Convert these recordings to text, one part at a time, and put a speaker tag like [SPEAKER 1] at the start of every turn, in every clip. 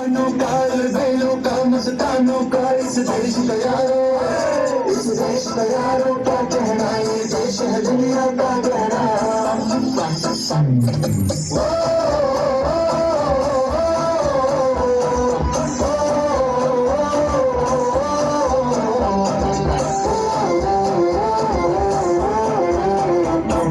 [SPEAKER 1] काल बेलों का मस्तानों का इस देश का यारो, इस देश का यारो क्या कहना, ये देश है दुनिया का कहना।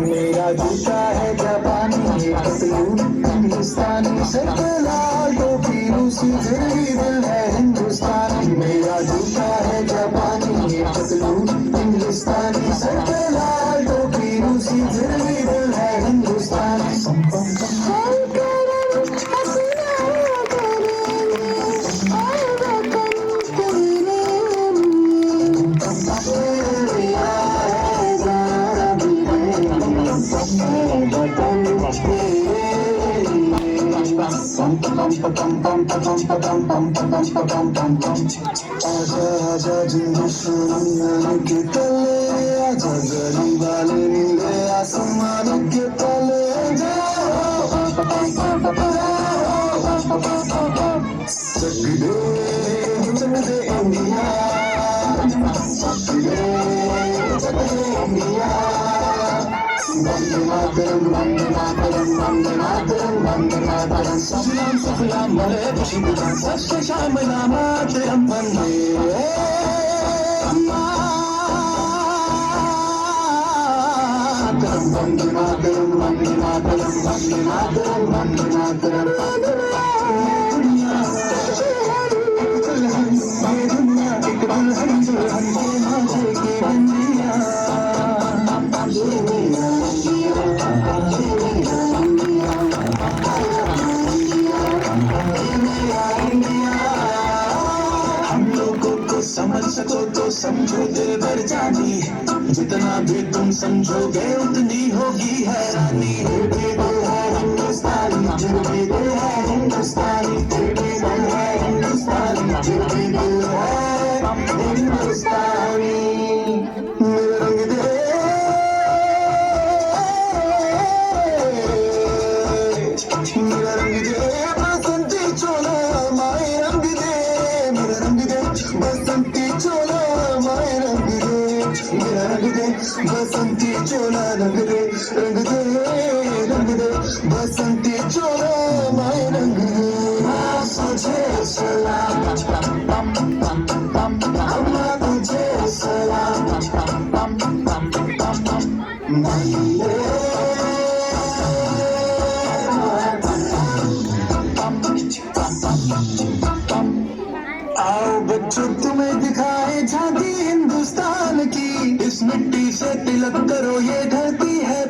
[SPEAKER 1] मेरा जूता है जापानी, ये पतलून हिंदुस्तानी, सर पे लाल टोपी रूसी, फिर भी दिल है हिंदुस्तानी। मेरा जूता है जापानी, ये पतलून हिंदुस्तानी, सर पे लाल टोपी रूसी, फिर भी दिल है हिंदुस्तानी। आजा आजा जिंदगी के तले, आजा गली वाले नीले आसमान के तले, चक दे इंडिया, चक दे इंडिया। वंदे मातरम, वंदे मातरम, वंदे मातरम, वंदे मातरम। सुफलाम सुफलाम भले खुशी बुझान, सत्य श्यामला मातरम वंदे मातरम, वंदे मातरम, वंदे मातरम, वंदे मातरम, वंदे मातरम। ये दुनिया एक दुल्हन दुल्हन के माथे की बंदिया, हम लोगों को समझ सको तो समझो दिल भर जानी, जितना भी तुम समझोगे उतनी होगी हैरानी। फिर भी दिल है हिंदुस्तानी, फिर भी दिल है हिंदुस्तानी, फिर भी दिल है हिंदुस्तानी, फिर भी दिल है हिंदुस्तानी। मेरा रंग दे, मेरा रंग दे बसंती चोला, माए रंग दे, मेरा रंग दे बसंती चोला, माए रंग दे, मेरा रंग दे बसंती चोला, रंग दे, रंग दे, रंग दे बसंती चोला, माए रंग दे। तुझे सलाम, अम्मा तुझे सलाम, आओ बच्चों तुम्हें दिखाए झांकी हिंदुस्तान की, इस मिट्टी से तिलक करो, ये धरती है